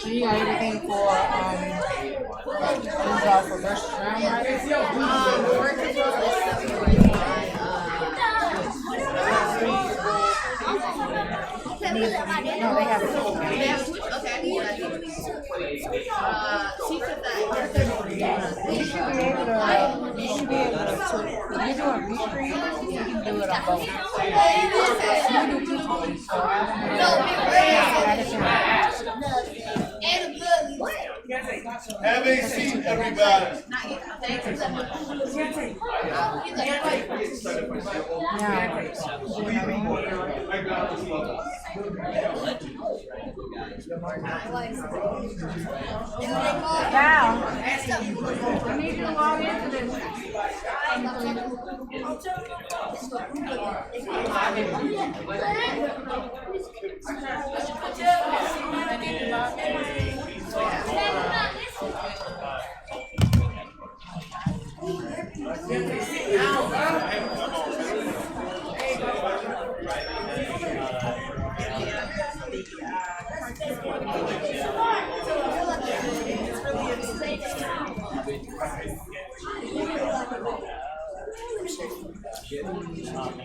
So you got everything for for versus round, no, they have it. Okay. You should be able to. If you're doing restream, you can do it on both. You do two, so Have a seat, everybody. Wow. I need you to log into this. And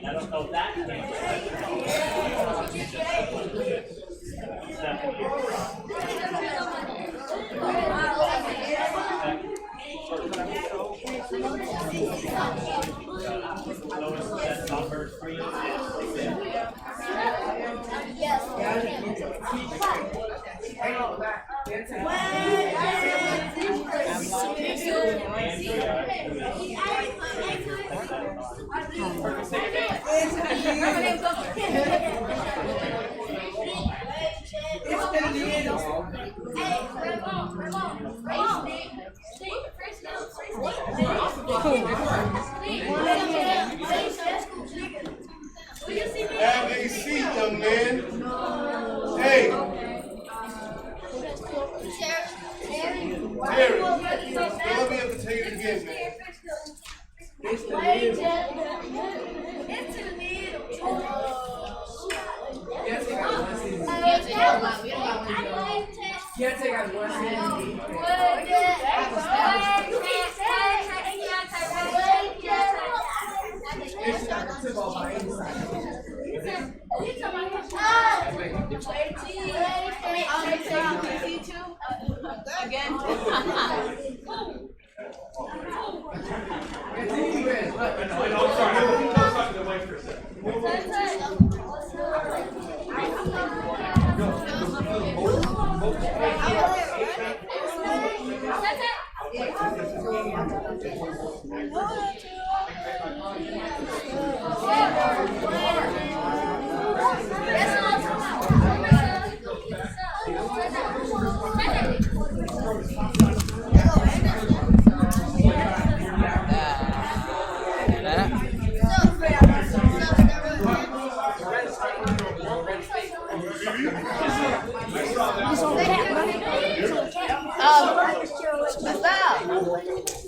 I don't know if that Have a seat, young man. Hey. Terry, let me have to tell you again, man.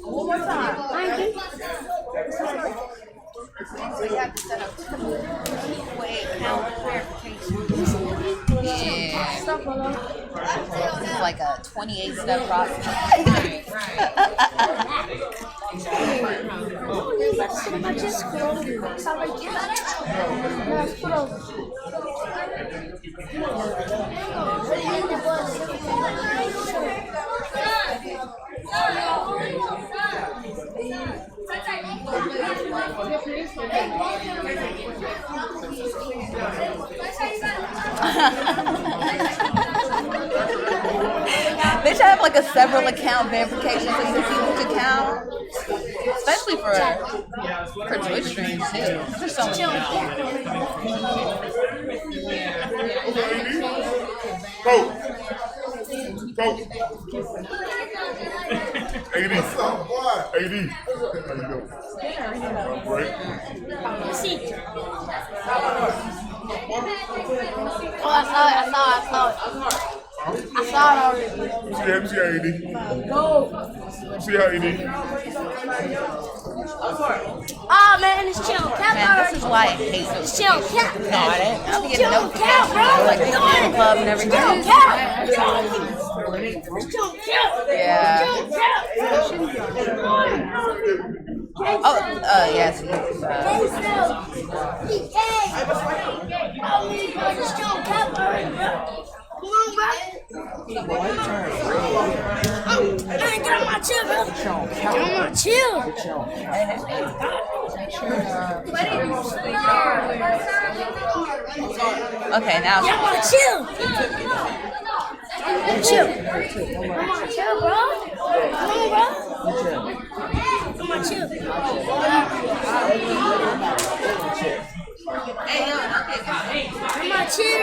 One more time. So you have to set up two-way account verification. Yeah. It's like a 28-step process. They should have like a several account verification so you can see which account, especially for Twitch streams too. There's so many. Go. AD. AD. How you doing? Great. saw it already. Let me see how you did. See how you did. Oh man, it's chill. Cap Man, this is why I hate this. It's chill. Cap. No, I didn't. I'm getting Chill. no Cap, bro. like the game club and everything. Chill. Cap. Chill. Cap. Yeah. Chill. Cap. Oh, yes. Come on, bro. Hey, get on my chill, bro. Get on my chill. Okay, now. Get on my chill. Chill. Come on, chill, bro. Come on, bro. Come on, chill. Come on, chill.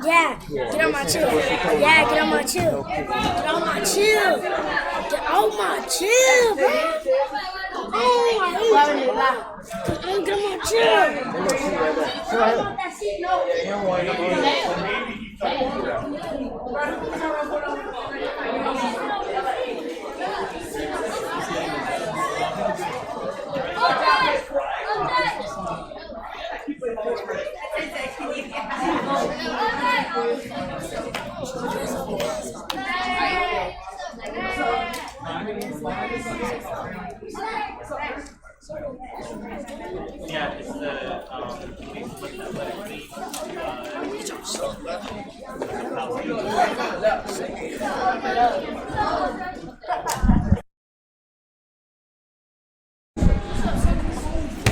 Yeah, get on my chill. Yeah, get on my chill. Get on my chill. Get on my chill, bro. Oh, I hate you. Get on my chill. Yeah, it's the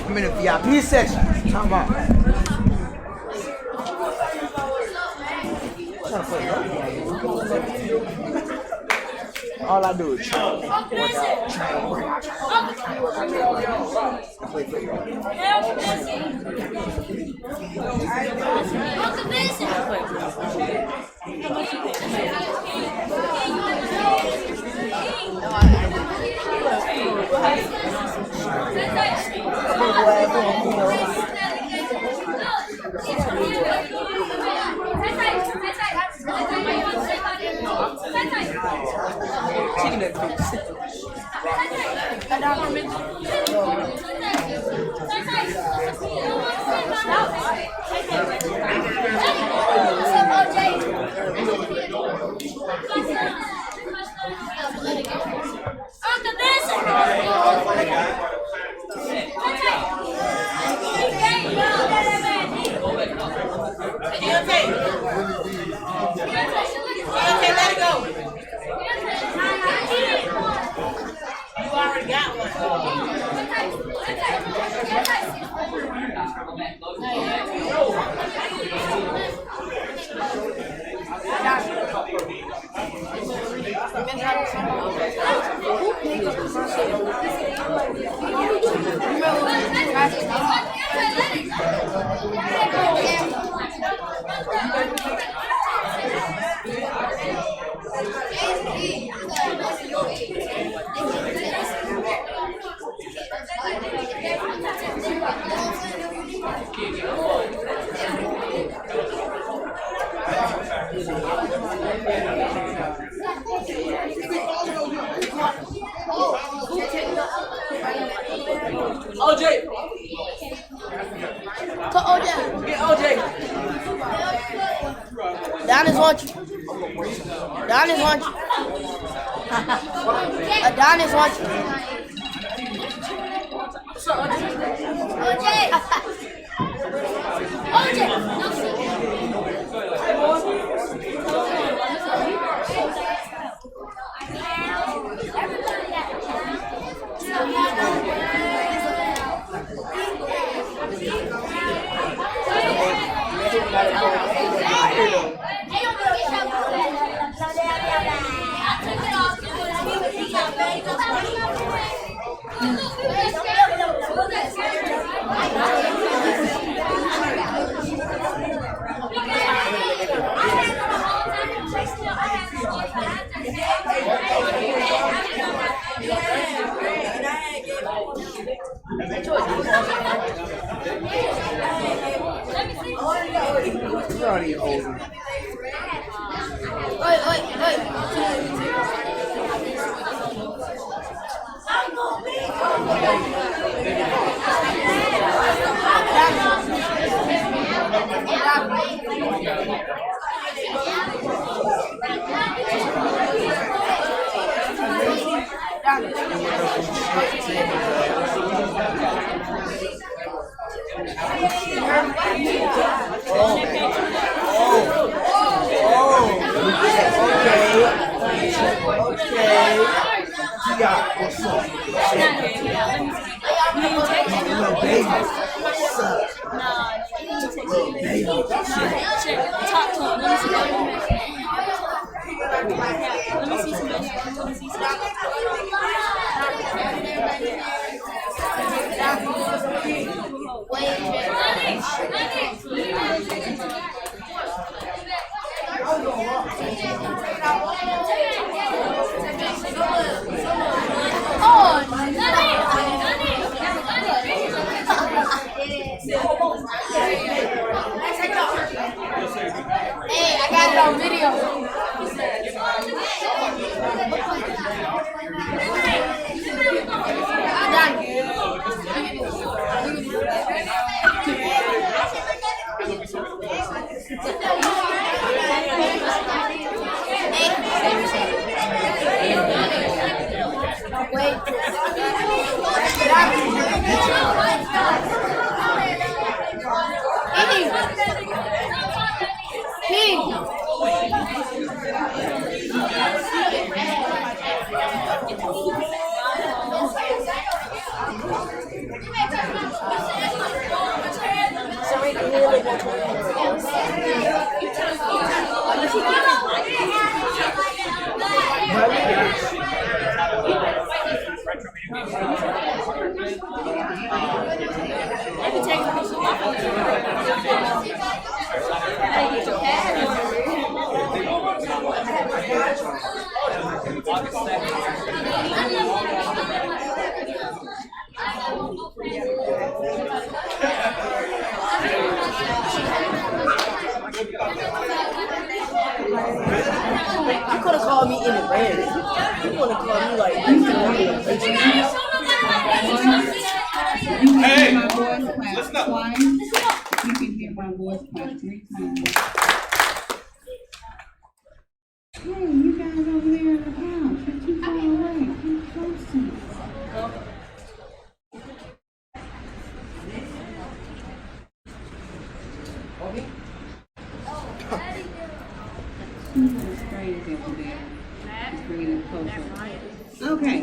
I'm in the VIP section. Talk about. All I do is train, work out, train, work out, play football. OJ. To OJ. Get OJ. Adonis wants you. Adonis wants you. Adonis wants you. OJ. OJ. already older. Hey, I got it on video. You could have called me in advance. You want to call me like Hey, my voice clap twice. You can hear my voice clap 3 times. Hey, you guys over there in the house, you're too far away. Come closer. It's crazy over there. Just bringing it closer. Okay.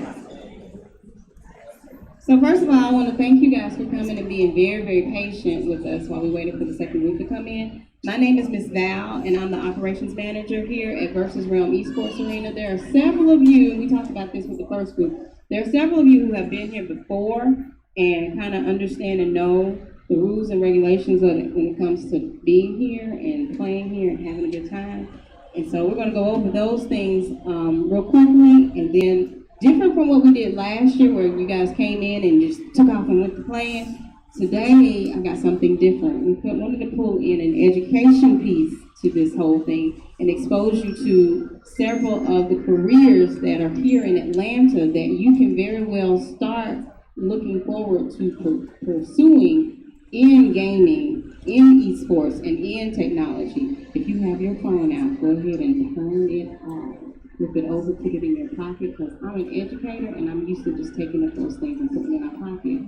So first of all, I want to thank you guys for coming and being very, very patient with us while we waited for the second group to come in. My name is Miss Val, and I'm the operations manager here at Versus Realm eSports Arena. There are several of you, and we talked about this with the first group, there are several of you who have been here before and kind of understand and know the rules and regulations of it when it comes to being here and playing here and having a good time. And so we're going to go over those things real quickly, and then different from what we did last year where you guys came in and just took off and went to playing. Today, I got something different. We wanted to pull in an education piece to this whole thing and expose you to several of the careers that are here in Atlanta that you can very well start looking forward to pursuing in gaming, in esports, and in technology. If you have your phone out, go ahead and turn it off. Flip it over, put it in your pocket, because I'm an educator and I'm used to just taking up those things and putting them in my pocket.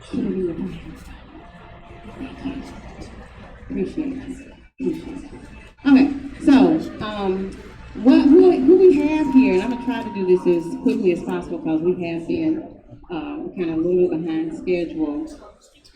Put it in your pocket. Thank you. Appreciate it. Okay, so who we have here, and I'm gonna try to do this as quickly as possible because we have been kind of a little bit behind schedule.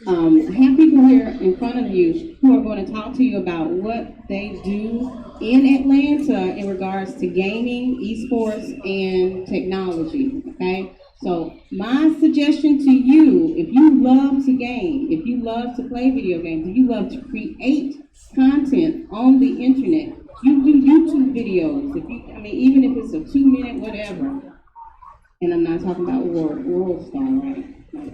I have people here in front of you who are going to talk to you about what they do in Atlanta in regards to gaming, esports, and technology, okay? So my suggestion to you, if you love to game, if you love to play video games, if you love to create content on the internet, you do YouTube videos, even if it's a 2-minute whatever, and I'm not talking about World Star, right? Well,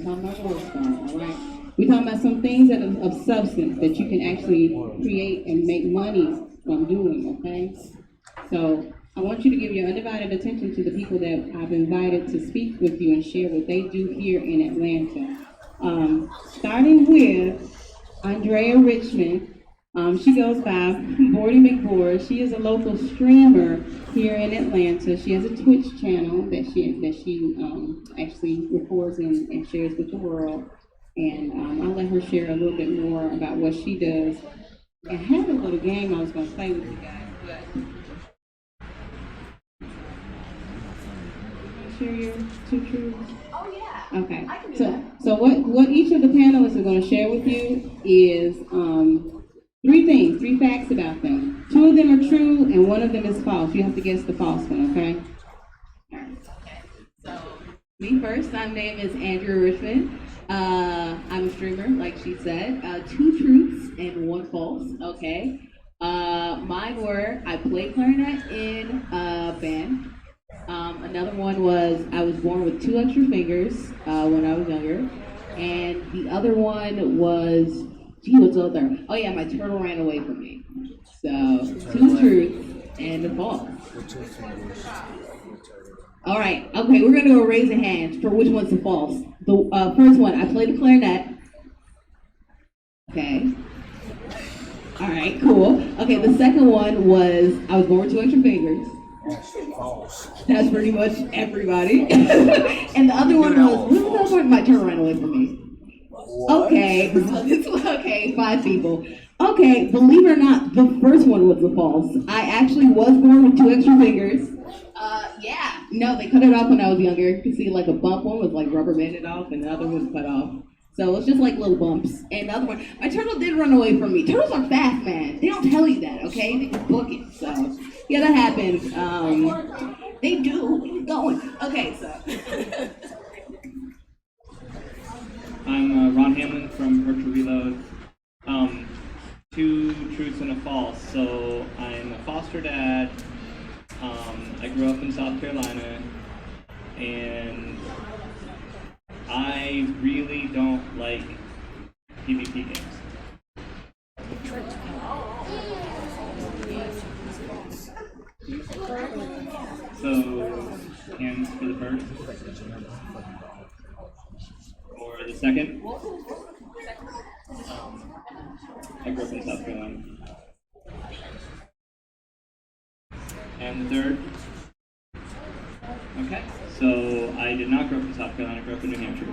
gonna talk about war stars, all right? We're talking about some things that are of substance that you can actually create and make money from doing, okay? So I want you to give your undivided attention to the people that I've invited to speak with you and share what they do here in Atlanta. Starting with Andrea Richmond. She goes by Boardy McBoard. She is a local streamer here in Atlanta. She has a Twitch channel that she actually records and shares with the world. And I'll let her share a little bit more about what she does. I had a little game I was going to play with you guys, but share your two truths. Oh yeah. Okay. I can do So that. so what each of the panelists are going to share with you is three facts about them. Two of them are true and one of them is false. You have to guess the false one, okay? Okay. So Me first. My name is Andrea Richmond. I'm a streamer, like she said. Two truths and one false, okay? Mine were I play clarinet in a band. Another one was I was born with 2 extra fingers when I was younger. And the other one was, gee, what's the other? Oh yeah, my turtle ran away from me. So, 2 truths and a false. All right, okay, we're gonna go raise a hand for which one's the false. The first one, I play the clarinet. Okay. All right, cool. Okay, the second one was I was born with 2 extra fingers. That's pretty much everybody. And the other one was, what was the other one? My turtle ran away from me. Okay, okay, 5 people. Okay, believe it or not, the first one was the false. I actually was born with 2 extra fingers. Yeah, no, they cut it off when I was younger. You can see like a bump, one was like rubber banded off and the other one was cut off. So it's just like little bumps. And the other one, my turtle did run away from me. Turtles are fast, man. They don't tell you that, okay? They just book it. So yeah, that happened. They do. Keep going. Okay, so. I'm Ron Hamlin from Virtual Reload. 2 truths and a false. So I'm a foster dad. I grew up in South Carolina, and I really don't like PvP games. So, hands for the first. Or the second. I grew up in South Carolina. And the third. Okay, so I did not grow up in South Carolina, I grew up in New Hampshire.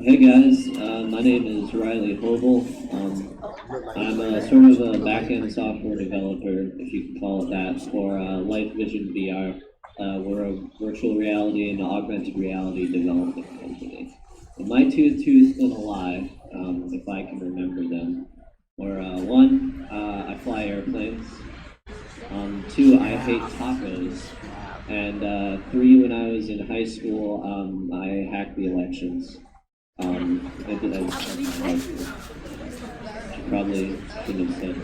Hey guys, my name is Riley Hovel. I'm sort of a back-end software developer, if you can call it that, for Light Vision VR. We're a virtual reality and augmented reality development company. And my 2 truths and a lie, if I can remember them, were 1, I fly airplanes, 2, I hate tacos, and 3, when I was in high school, I hacked the elections. I did that. Probably shouldn't have said.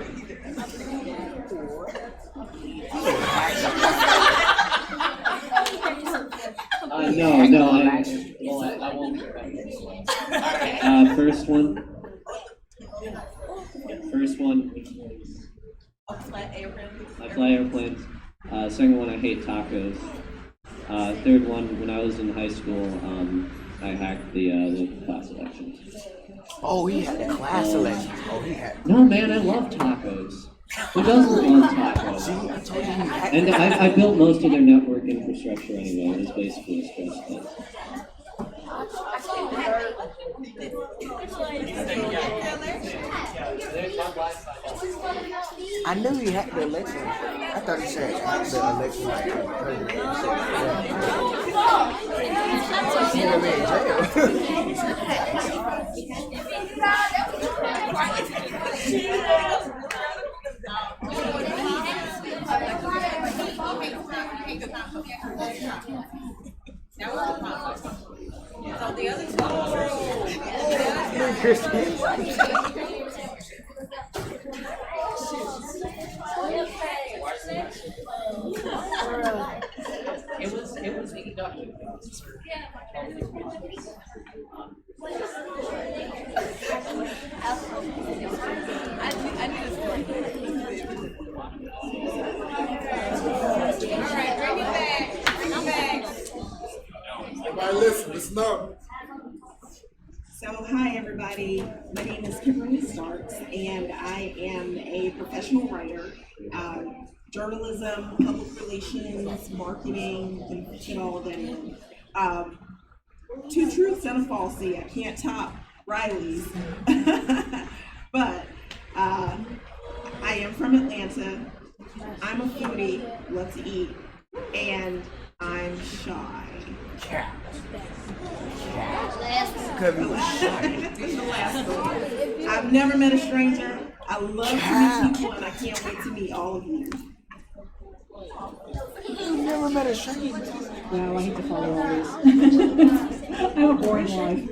No, I won't. First one. I fly airplanes. I fly airplanes. Second one, I hate tacos. Third one, when I was in high school, I hacked the local class elections. Oh, he had the class election. Oh, he had. No, man, I love tacos. Who doesn't love tacos? See, I told you he had. And I built most of their network infrastructure anyway. It was basically a stress test. I knew he had the election. I thought he said the election like So the other Everybody listen up. So, hi everybody. My name is Kimberly Starks, and I am a professional writer. Journalism, public relations, marketing, and fit all of that in. Two truths and a falsity. I can't top Riley's, but I am from Atlanta. I'm a foodie. Let's eat, and I'm shy. I've never met a stranger. I love to meet people, and I can't wait to meet all of you. You've never met a stranger. Wow, I hate to follow all this. I have a boring life.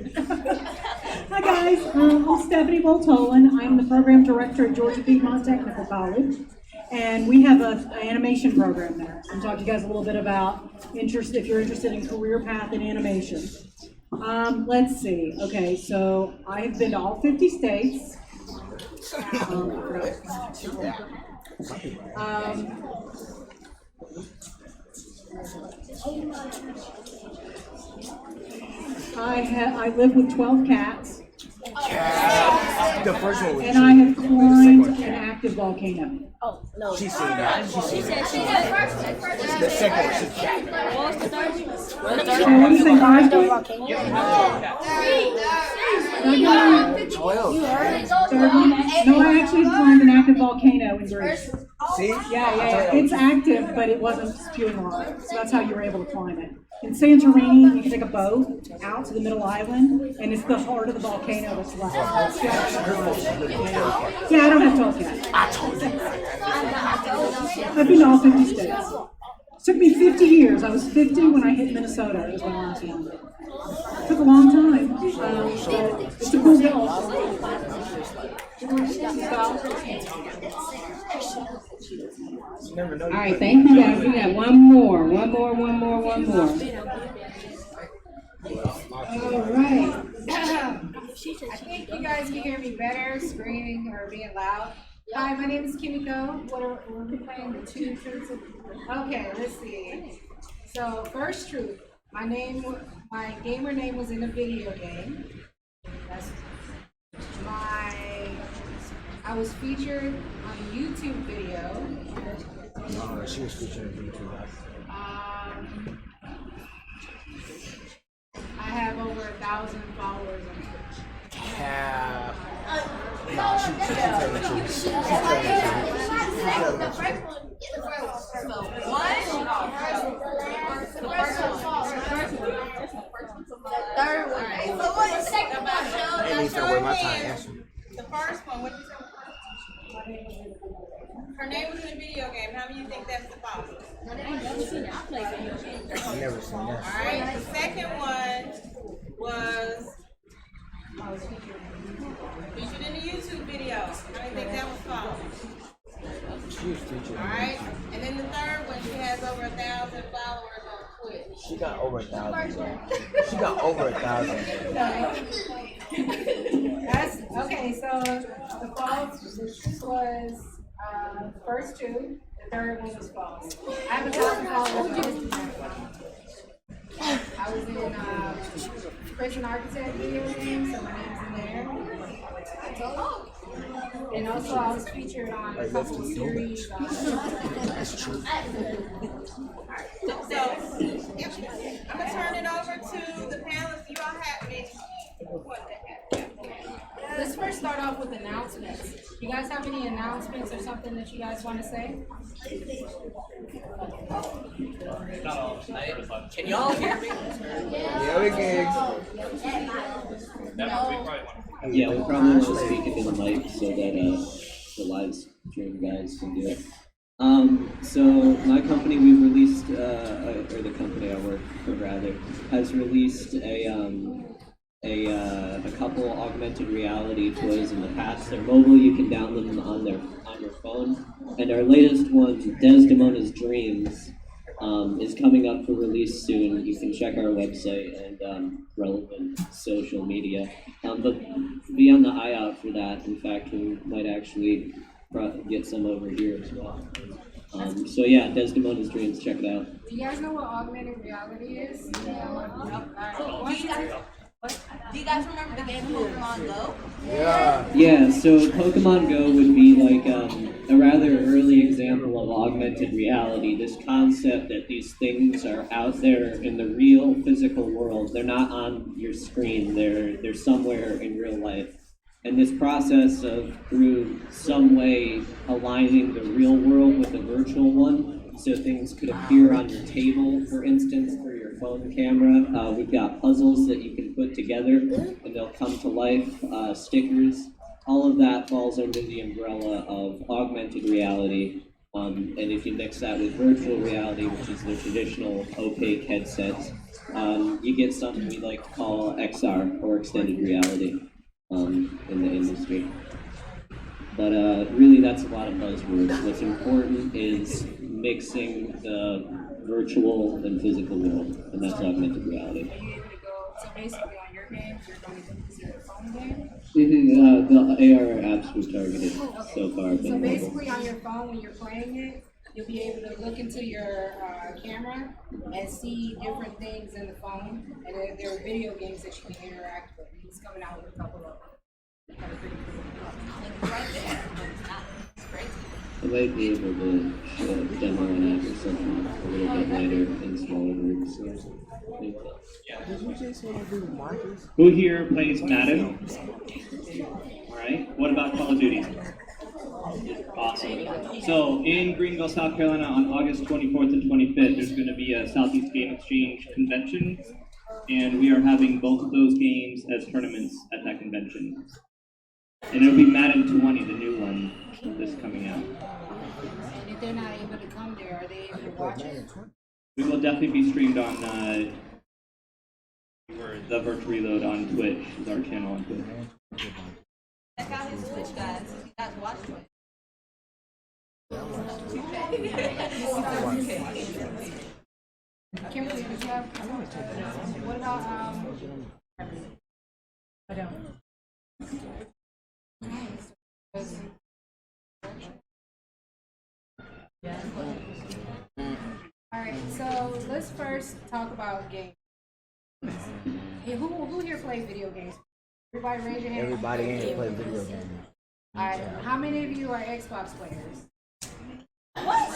Hi guys, I'm Stephanie Boltolan. I'm the program director at Georgia Piedmont Technical College. And we have an animation program there. I'm talking to you guys a little bit about if you're interested in career path in animation. Let's see. Okay, so I've been to all 50 states. I live with 12 cats. The first one was and I have climbed an active volcano. Oh, no. She's seen that. She said The second one, she's cat. What was the third? So what do you think I did? 12. No, I actually climbed an active volcano in Greece. See? Yeah. It's active, but it wasn't spewing lava. So that's how you were able to climb it. In Santorini, you can take a boat out to the middle island, and it's the heart of the volcano that's left. Yeah, I don't have 12 cats. I told you. I've been to all 50 states. It took me 50 years. I was 50 when I hit Minnesota. It was my last one. It took a long time. But it's a cool deal. All right, thank you guys. We got one more. All right. I think you guys can hear me better, screaming or being loud. Hi, my name is Kimiko. We're playing the two truths. Okay, let's see. So, first truth. My gamer name was in a video game. I was featured on a YouTube video. She was featured in YouTube. I have over 1,000 followers on Twitch. Cap. No, she's telling the truth. She's telling the truth. I need to wear my tie. The first one, what did you say? Her name was in a video game. How do you think that's the false? I've never seen that. All right. The second one was featured in a YouTube video. How do you think that was false? She was featured. All right. And then the third one, she has over 1,000 followers on Twitch. She got over 1,000. She got over 1,000. That's okay. So the false was the first two. The third one was false. I have 1,000 followers on Instagram. I was in Prison Architect video game, so my name's in there. And also, I was featured on a couple series. That's true. So I'm gonna turn it over to the panelists. You all have me. Let's first start off with announcements. You guys have any announcements or something that you guys want to say? Can y'all hear me? Yeah, we can. Yeah, we probably want to speak into the mic so that the live stream guys can do it. So my company, we've released, or the company I work for rather, has released a couple augmented reality toys in the past. They're mobile, you can download them on your phone. And our latest one's Desdemona's Dreams. is coming up for release soon. You can check our website and relevant social media. But be on the eye out for that. In fact, we might actually get some over here as well. So yeah, Desdemona's Dreams, check it out. Do you guys know what augmented reality is? Do you guys remember the game Pokemon Go? Yeah. Yeah, so Pokemon Go would be like a rather early example of augmented reality. This concept that these things are out there in the real physical world. They're not on your screen. They're somewhere in real life. And this process of, through some way, aligning the real world with the virtual one, so things could appear on your table, for instance, for your phone camera. We've got puzzles that you can put together, and they'll come to life, stickers. All of that falls under the umbrella of augmented reality. And if you mix that with virtual reality, which is the traditional opaque headsets, you get something we like to call XR, or extended reality. In the industry. But really that's a lot of buzzwords. What's important is mixing the virtual and physical world, and that's augmented reality. Are you able to go, so basically on your games, you're going to use your phone game? The AR apps we've targeted so far. So basically on your phone, when you're playing it, you'll be able to look into your camera and see different things in the phone, and there are video games that you can interact with. He's coming out with a couple of them. Right there. It's crazy. I might be able to show a demo an app or something a little bit later in smaller groups. Did you just want to do Marcus? Who here plays Madden? Alright, what about Call of Duty? Awesome. So in Greenville, South Carolina on August 24th and 25th, there's going to be a Southeast Game Exchange convention, and we are having both of those games as tournaments at that convention. And it'll be Madden 20, the new one, that's coming out. And if they're not able to come there, are they able to watch it? We will definitely be streamed on the Virtual Reload on Twitch, is our channel on Twitch. Check out his Twitch, guys. You guys watch Twitch. Kimberly, did you have? What about I don't. All right, so let's first talk about games. Hey, who here plays video games? Everybody raise your hand. Everybody in here play video games. All right, how many of you are Xbox players? What?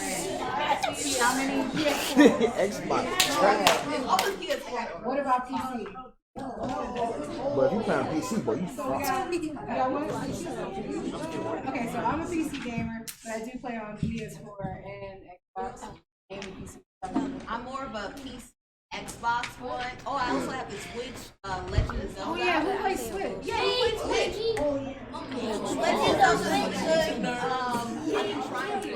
How many PS4? Xbox. All the PS4. What about PC? But if you play on PC, boy, you fuck. You got one? Okay, so I'm a PC gamer, but I do play on PS4 and Xbox and PC. I'm more of a PC Xbox one. Oh, I also have the Switch, Legend of Zelda. Oh yeah, who plays Switch? Yeah, who plays Switch? Legend of Zelda is good. I've been trying to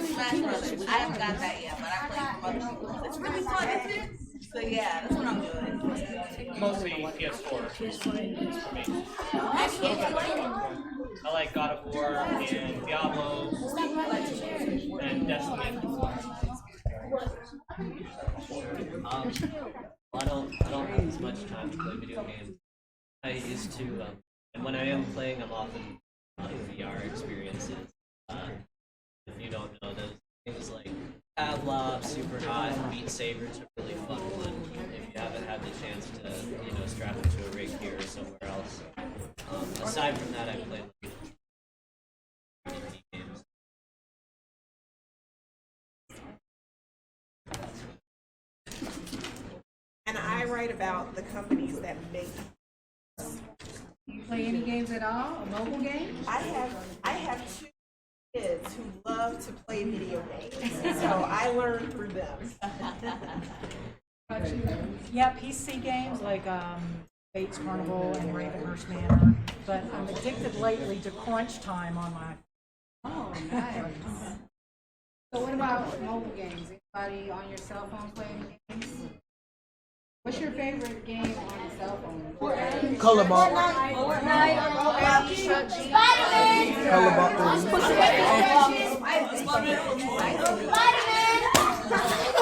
Smash Brothers. I haven't got that yet, but I play some other people. It's really fun, isn't it? So yeah, that's what I'm doing. Mostly PS4 for me. I like God of War and Diablo and Destiny. I don't have as much time to play video games. I used to, and when I am playing, I'm often VR experiences. If you don't know, those things like Pavlov, Super Hot, and Beat Sabers are really fun. If you haven't had the chance to, strap into a rig here or somewhere else. Aside from that, I play indie games. And I write about the companies that make. Do you play any games at all? A mobile game? I have two kids who love to play video games, so I learn through them. Yeah, PC games like Bates Carnival and Ravenhurst Manor, but I'm addicted lately to Crunch Time on my. Oh, nice. So what about mobile games? Anybody on your cell phone play any games? What's your favorite game on your cell phone? Colorball. Fortnite. Spider-Man. Colorball. Spider-Man.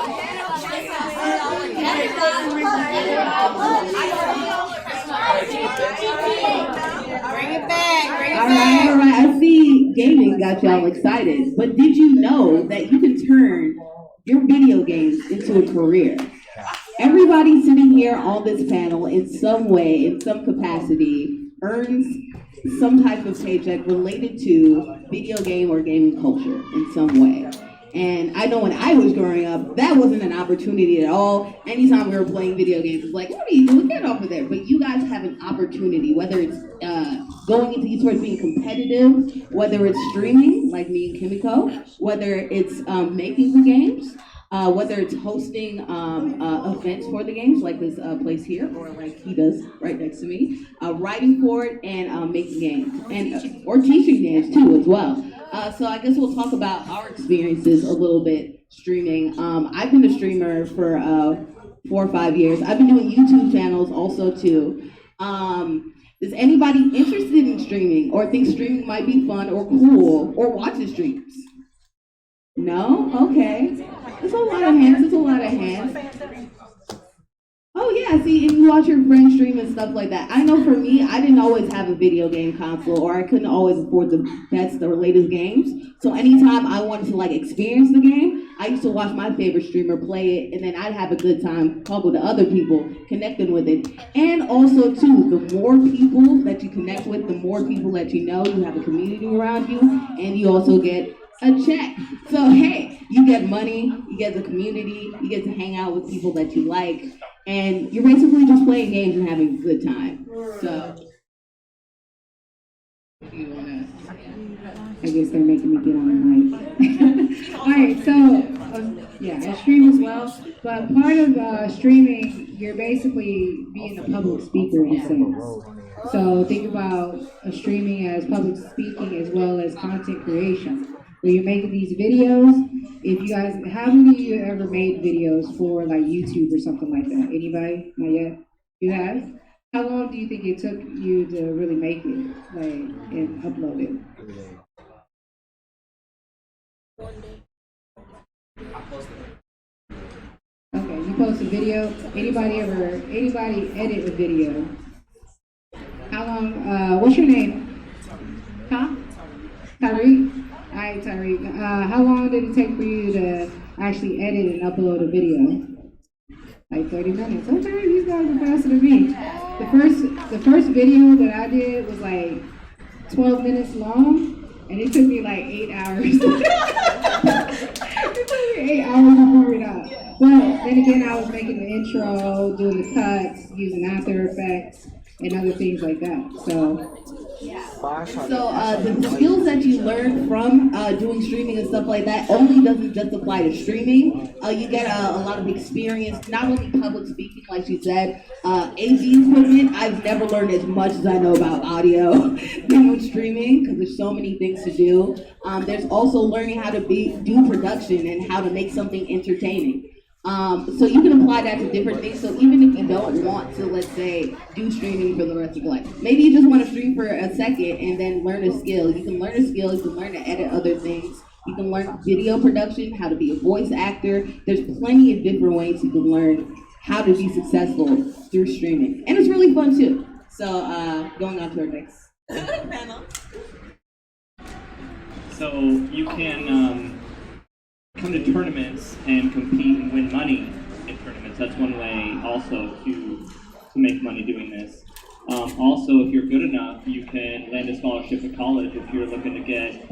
All right. I see gaming got y'all excited, but did you know that you can turn your video games into a career? Everybody sitting here on this panel in some way, in some capacity, earns some type of paycheck related to video game or gaming culture in some way. And I know when I was growing up, that wasn't an opportunity at all. Anytime we were playing video games, it's like, what are you doing? Get off of there. But you guys have an opportunity, whether it's going into esports being competitive, whether it's streaming, like me and Kimiko, whether it's making the games, whether it's hosting events for the games, like this place here, or like he does right next to me, writing for it and making games, and or teaching games too as well. So I guess we'll talk about our experiences a little bit streaming. I've been a streamer for 4 or 5 years. I've been doing YouTube channels also too. Is anybody interested in streaming or think streaming might be fun or cool or watches streams? No? Okay. It's a lot of hands. It's a lot of hands. Oh yeah, see, and you watch your friends stream and stuff like that. I know for me, I didn't always have a video game console, or I couldn't always afford the best or latest games. So anytime I wanted to like experience the game, I used to watch my favorite streamer play it, and then I'd have a good time talking to other people, connecting with it. And also too, the more people that you connect with, the more people that you know, you have a community around you, and you also get a check. So hey, you get money, you get the community, you get to hang out with people that you like, and you're basically just playing games and having a good time. So you wanna, I guess they're making me get on the mic. All right, so yeah, I stream as well, but part of streaming, you're basically being a public speaker in a sense. So think about streaming as public speaking as well as content creation. Where you're making these videos, if you guys, how many of you ever made videos for like YouTube or something like that? Anybody? Not yet? You have? How long do you think it took you to really make it, like, and upload it? Okay, you post a video. Anybody edit a video? How long, what's your name? Huh? Tyreek? All right, Tyreek. How long did it take for you to actually edit and upload a video? Like 30 minutes. Okay, these guys are faster than me. The first video that I did was like 12 minutes long, and it took me like 8 hours. It took me 8 hours to figure it out. But then again, I was making the intro, doing the cuts, using After Effects, and other things like that. So the skills that you learn from doing streaming and stuff like that only doesn't just apply to streaming. You get a lot of experience, not only public speaking, like you said, AV equipment. I've never learned as much as I know about audio than with streaming, because there's so many things to do. There's also learning how to do production and how to make something entertaining. So you can apply that to different things. So even if you don't want to, let's say, do streaming for the rest of your life, maybe you just want to stream for a second and then learn a skill. You can learn a skill, you can learn to edit other things. You can learn video production, how to be a voice actor. There's plenty of different ways you can learn how to be successful through streaming. And it's really fun too. So going on to our next panel. So you can come to tournaments and compete and win money in tournaments. That's one way also to make money doing this. Also, if you're good enough, you can land a scholarship at college if you're looking to get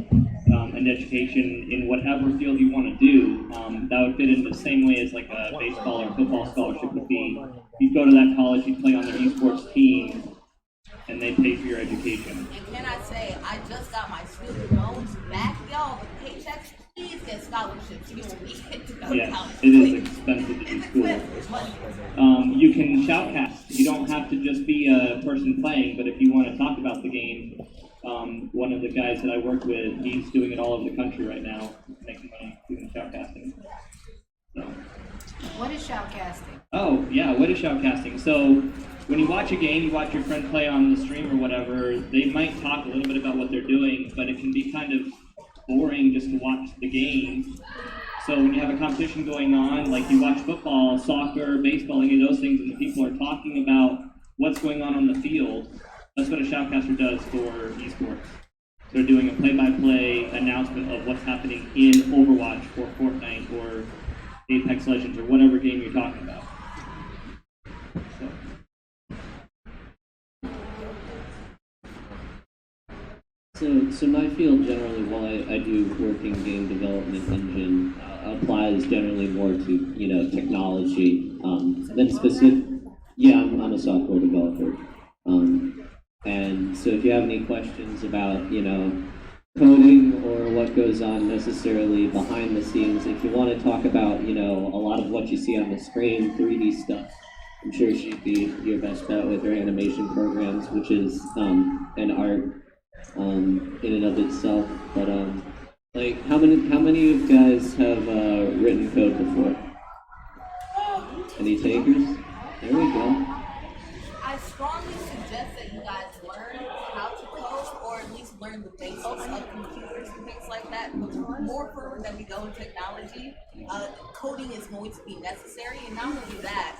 an education in whatever field you want to do. That would fit in the same way as like a baseball or football scholarship would be. You go to that college, you play on their eSports team, and they pay for your education. And can I say, I just got my student loans back, y'all, the paychecks. Please get scholarships. You will be get to go to Yes, college. it is expensive to do school. You can shoutcast. You don't have to just be a person playing, but if you want to talk about the game, one of the guys that I work with, he's doing it all over the country right now, making money doing shoutcasting. So. What is shoutcasting? Oh, yeah, what is shoutcasting? So when you watch a game, you watch your friend play on the stream or whatever, they might talk a little bit about what they're doing, but it can be kind of boring just to watch the game. So when you have a competition going on, like you watch football, soccer, baseball, any of those things, and the people are talking about what's going on the field, that's what a shoutcaster does for esports. they're doing a play-by-play announcement of what's happening in Overwatch or Fortnite or Apex Legends or whatever game you're talking about. So my field generally, while I do work in game development engine, applies generally more to technology than specific. Yeah, I'm a software developer, and so if you have any questions about coding or what goes on necessarily behind the scenes, if you want to talk about a lot of what you see on the screen, 3D stuff, I'm sure she'd be your best bet with her animation programs, which is an art in and of itself. But like how many of you guys have written code before? Any takers? There we go. I strongly suggest that you guys learn how to code, or at least learn the basics of computers and things like that. But more forward that we go in technology, coding is going to be necessary. And not only that,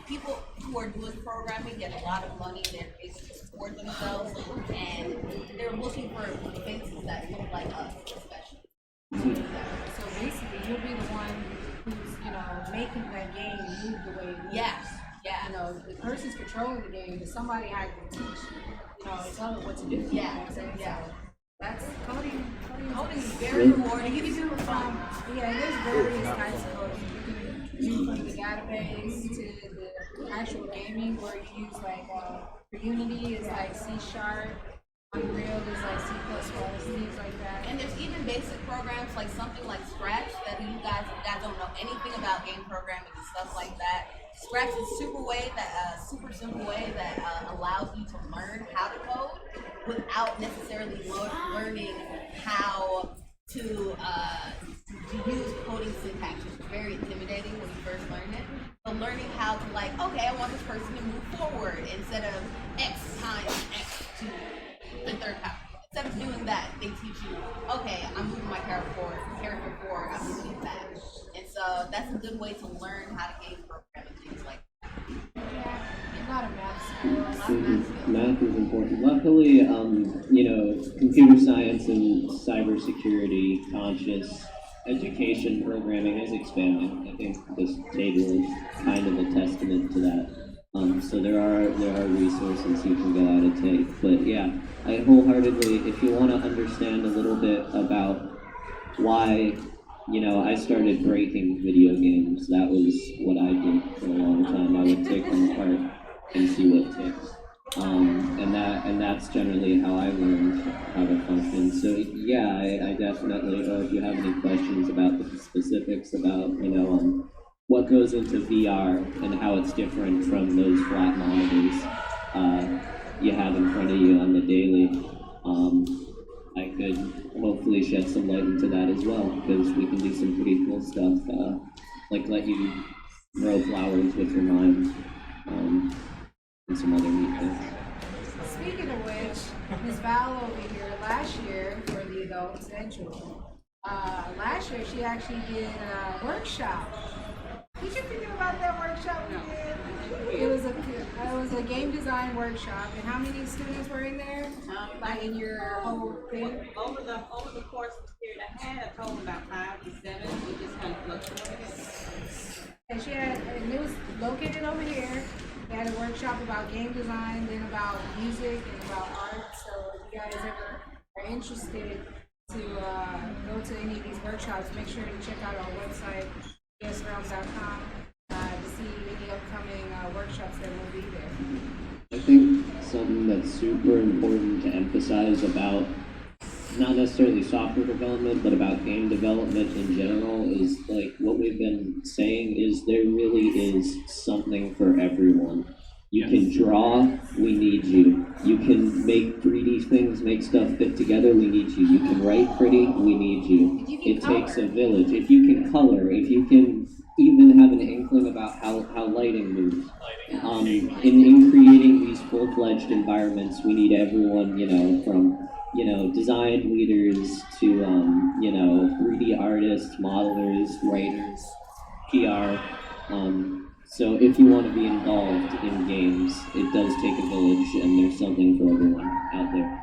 people who are doing programming get a lot of money. They're able to support themselves, and they're looking for faces that look like us, especially. So basically, you'll be the one who's, making that game move the way it moves. Yes. Yeah. The person's controlling the game, but somebody had to teach, tell them what to do. Yeah. You know what I'm saying? Yeah. So that's coding. Coding is very rewarding. You can do it from, there's various types of coding. You can do from the database to the actual gaming, where you use for Unity is like C#. Unreal is like C++, things like that. And there's even basic programs like something like Scratch that if you guys don't know anything about game programming and stuff like that. Scratch is a super simple way that allows you to learn how to code without necessarily learning how to use coding syntax, which is very intimidating when you first learn it. But learning how to okay, I want this person to move forward instead of X times X to the third power. Instead of doing that, they teach you, okay, I'm moving my character forward, I'm moving it back. And so that's a good way to learn how to game program and things like that. Yeah, a lot of math skills. Math is important. Luckily, computer science and cybersecurity conscious education programming has expanded. I think this table is kind of a testament to that. So there are resources you can go out and take. But yeah, I wholeheartedly, if you want to understand a little bit about why, I started breaking video games, that was what I did for a long time. I would take them apart and see what ticks. And that's generally how I learned how to function. So yeah, I definitely, or if you have any questions about the specifics about, what goes into VR and how it's different from those flat monitors you have in front of you on the daily. I could hopefully shed some light into that as well, because we can do some pretty cool stuff, like let you grow flowers with your mind, and some other neat things. Speaking of which, Ms. Val over here, last year for the adults and children, last year she actually did a workshop. Did you think about that workshop we did? It was a game design workshop, and how many students were in there? Like in your whole thing? Over the course of the period, I had a total about 5 to 7. We just kind of fluctuated. And it was located over here. They had a workshop about game design, then about music and about art. So if you guys ever are interested to go to any of these workshops, make sure to check out our website, esrealm.com, to see any upcoming workshops that will be there. I think something that's super important to emphasize about not necessarily software development, but about game development in general is like what we've been saying is there really is something for everyone. You can draw, we need you. You can make 3D things, make stuff fit together, we need you. You can write pretty, we need you. It takes a village. If you can color, if you can even have an inkling about how lighting moves. In creating these full-fledged environments, we need everyone, from design leaders to 3D artists, modelers, writers, PR. So if you want to be involved in games, it does take a village, and there's something for everyone out there.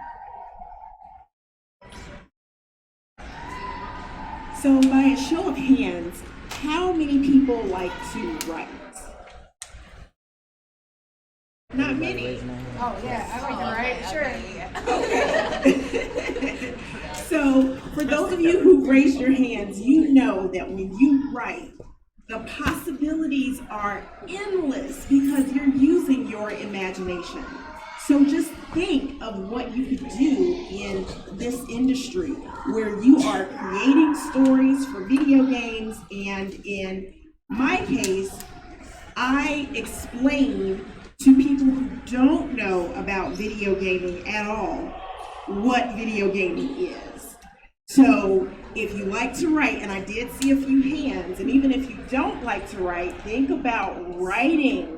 So by a show of hands, how many people like to write? Not many. Oh, yeah, I like to write, sure. So for those of you who raised your hands, you know that when you write, the possibilities are endless because you're using your imagination. So just think of what you could do in this industry where you are creating stories for video games, and in my case, I explain to people who don't know about video gaming at all what video gaming is. So if you like to write, and I did see a few hands, and even if you don't like to write, think about writing,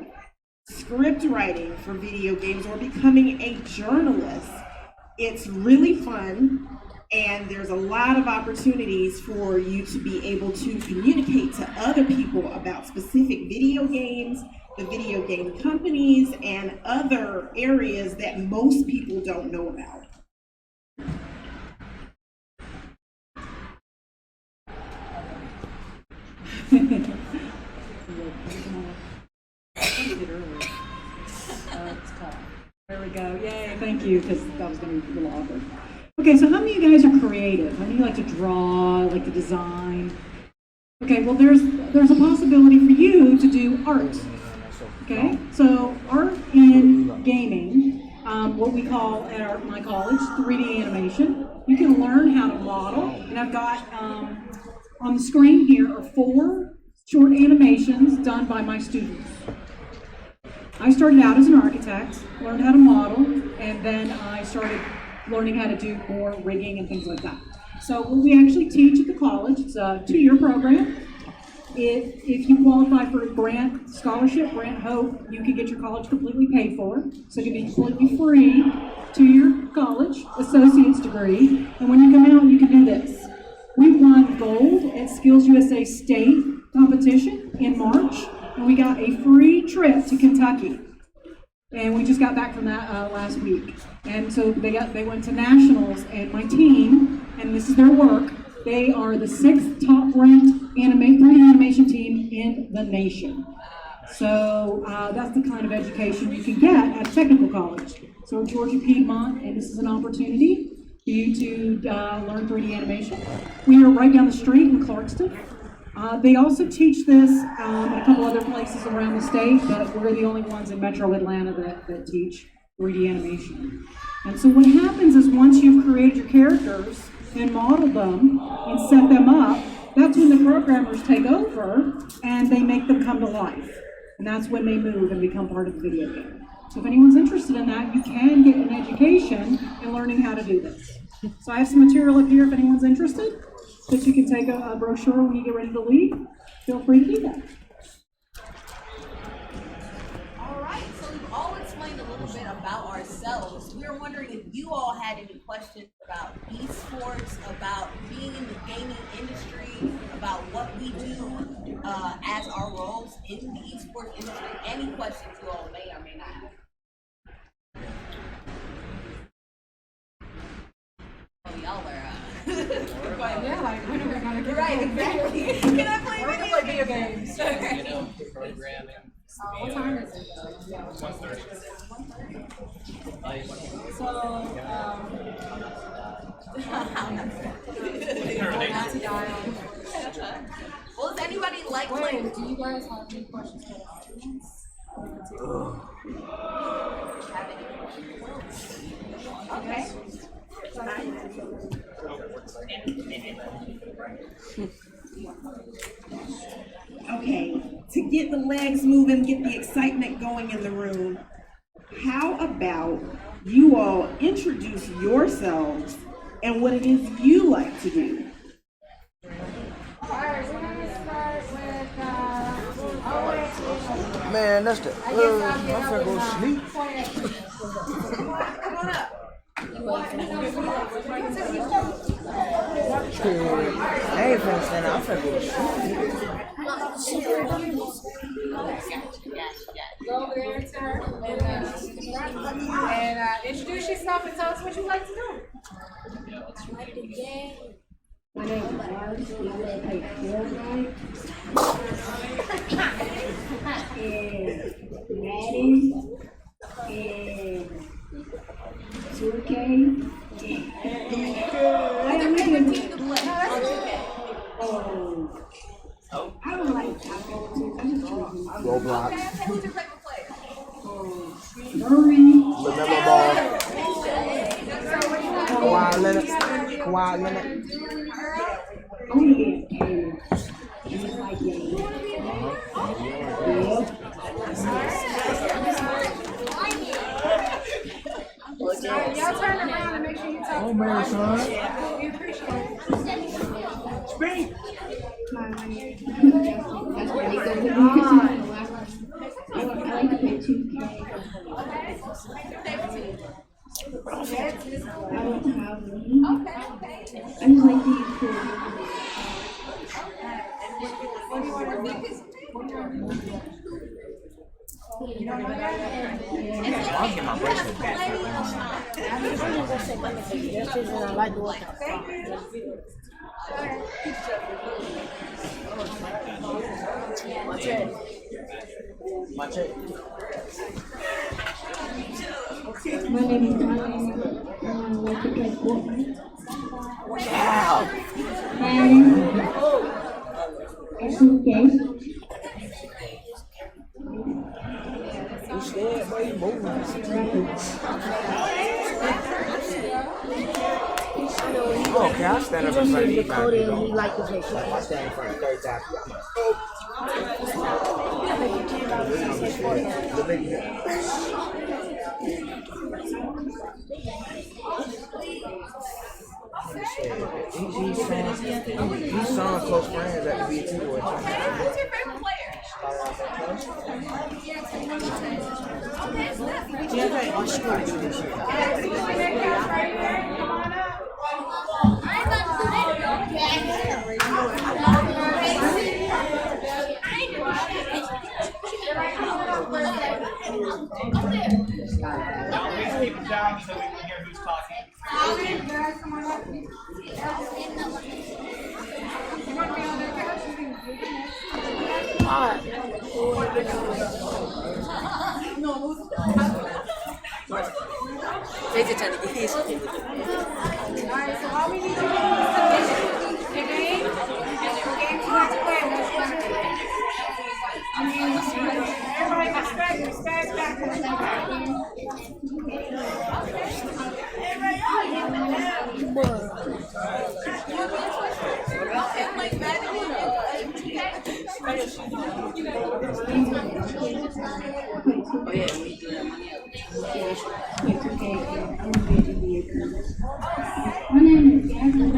script writing for video games, or becoming a journalist. It's really fun, and there's a lot of opportunities for you to be able to communicate to other people about specific video games, the video game companies, and other areas that most people don't know about. There we go. Yay, thank you, because that was going to be a little awkward. Okay, so how many of you guys are creative? How many of you like to draw, like to design? Okay, well, there's a possibility for you to do art. Okay, so art in gaming, what we call at my college 3D animation. You can learn how to model, and I've got on the screen here are 4 short animations done by my students. I started out as an architect, learned how to model, and then I started learning how to do more rigging and things like that. So what we actually teach at the college, it's a 2-year program. If you qualify for a grant scholarship, Grant Hope, you can get your college completely paid for. So it can be completely free, 2-year college, associate's degree. And when you come out, you can do this. We won gold at Skills USA State competition in March, and we got a free trip to Kentucky. And we just got back from that last week. And so they went to nationals, and my team, and this is their work, they are the 6th top ranked 3D animation team in the nation. So that's the kind of education you can get at a technical college. So Georgia Piedmont, and this is an opportunity for you to learn 3D animation. We are right down the street in Clarkston. They also teach this at a couple other places around the state, but we're the only ones in Metro Atlanta that teach 3D animation. And so what happens is once you've created your characters and modeled them and set them up, that's when the programmers take over and they make them come to life. And that's when they move and become part of the video game. So if anyone's interested in that, you can get an education in learning how to do this. So I have some material up here if anyone's interested, that you can take a brochure when you get ready to leave. Feel free to do that. All right, so we've all explained a little bit about ourselves. We were wondering if you all had any questions about esports, about being in the gaming industry, about what we do as our roles in the esports industry. Any questions you all may or may not have. Oh, y'all are Yeah, like, when are we gonna get right, exactly. Can I play video games? You know, programming. What time is it? 1:30. Well, does anybody like playing? Wait, do you guys have any questions for the audience? Okay. Okay, to get the legs moving, get the excitement going in the room, how about you all introduce yourselves and what it is you like to do? Alright, we're gonna start with, Man, that's the. I'm finna go sleep. Come on up. I ain't finna stand up. I'm finna go sleep. go over there to her and introduce yourself and tell us what you like to do. My name is Alex, and I'm gonna play Fornite. And Madden. And 2K. I don't like Roblox. Who's your favorite player? LaMelo Ball. Kawhi Leonard. Kawhi Leonard. only game. Just like games. Y'all turn around and make sure you talk. Oh man, son. We appreciate it. Speak. That's where they go to I like to play 2K. I don't have one. I just like to use cool. I'll get my bracelet back. My check. My name is Ryan. I like to play Fortnite. Wow. And 2K. You scared, boy? You moving. Okay, I'll stand up in front of you. Like to play. I'll stand in front of 30 times. He's showing close friends at the BT Boy. Who's your favorite player? Please keep it down so we can hear who's talking. Alright, so all we need to do is submit your name and the games you want to play. Everybody respect back. My name is Jasmine.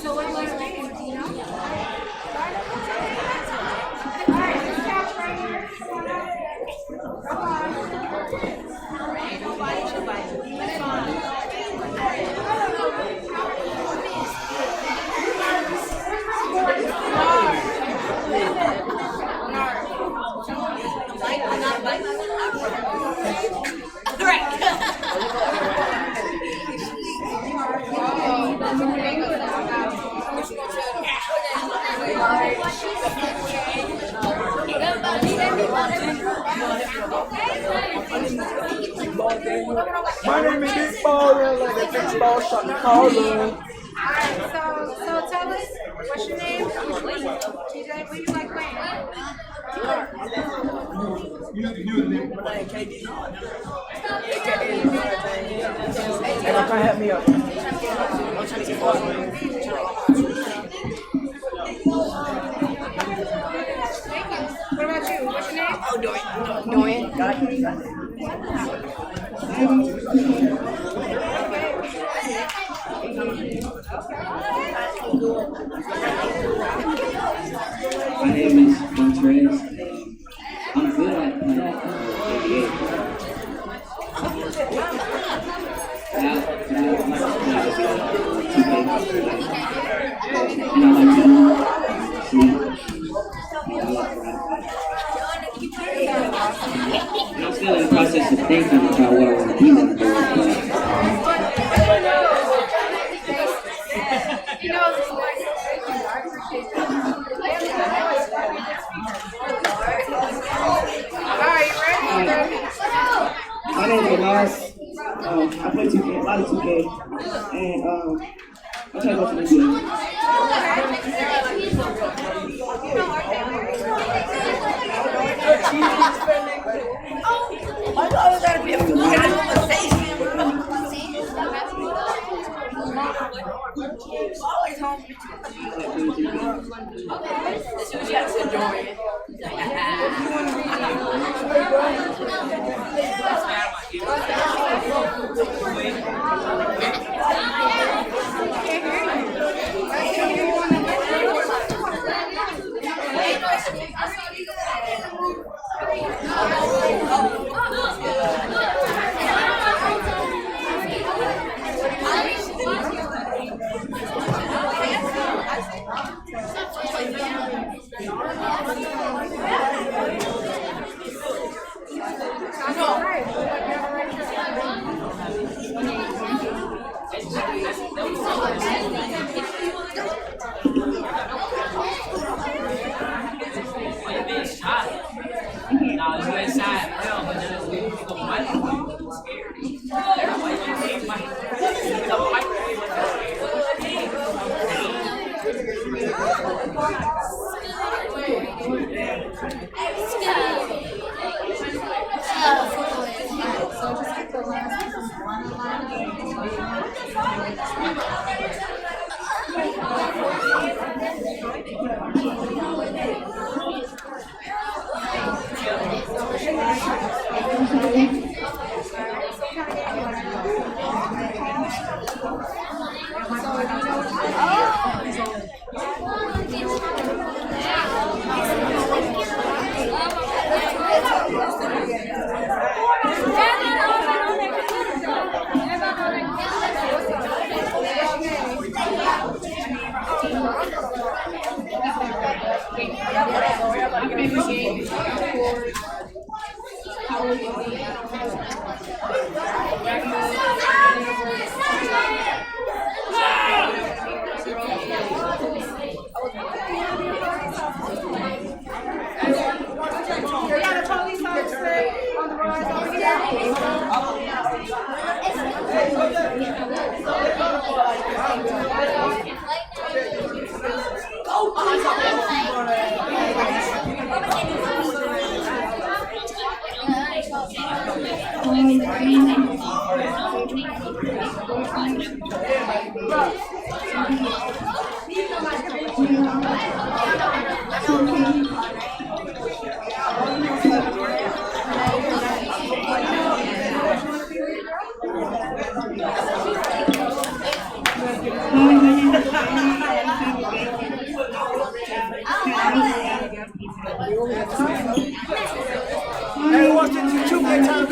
So what do you like to make? Do you know? Alright, this couch right here. Come My name is Big Baller, like a big ball shot caller. Alright, so tell us, what's your name? TJ, what do you like playing? Hey, come help me up. What about you? What's your name? Oh, Dorian. Got it. My name is Montrez. I'm good at NBA. And I like to sleep. thinking about what I want to be on the board. My name is Lars. I play 2K, a lot of 2K, and I'm trying to go to the NBA. Hey, watch it, you two get time.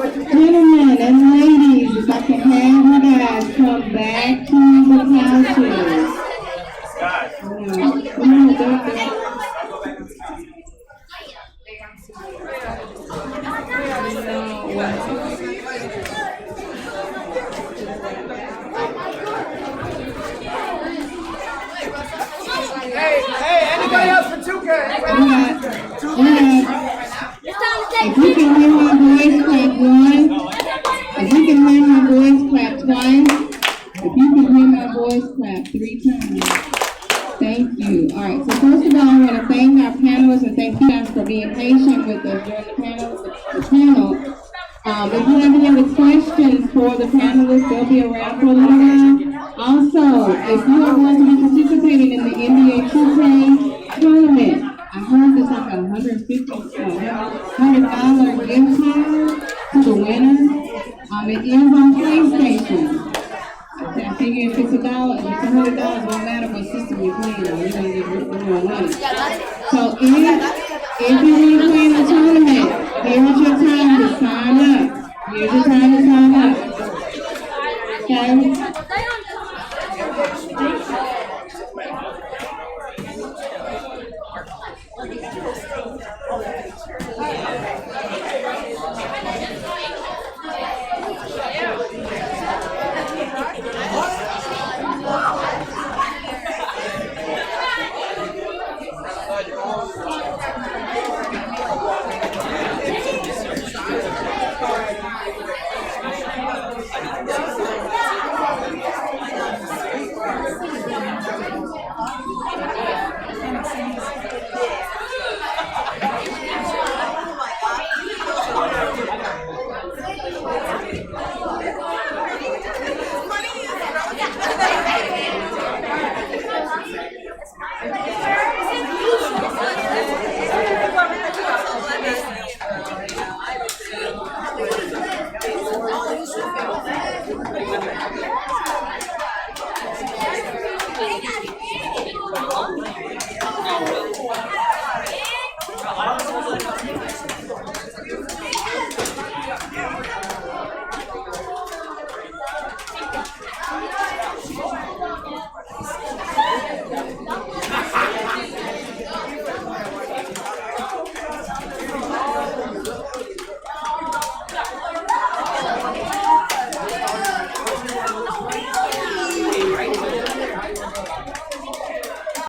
Gentlemen and ladies, if I can have you guys come back to the couches. Come on, go. If you can hear my voice, clap once. If you can hear my voice, clap twice. If you can hear my voice, clap 3 times. Thank you. All right, so first of all, I want to thank our panelists and thank you guys for being patient with us during the panel. If you have any other questions for the panelists, they'll be around for a little while. Also, if you are going to be participating in the NBA 2K tournament, I heard there's like a $100 gift card to the winner. It is on PlayStation. I figure if it's $1, if it's $100, it won't matter what system you're playing on. You're gonna win it. So if you're gonna play in the tournament, here's your time to sign up.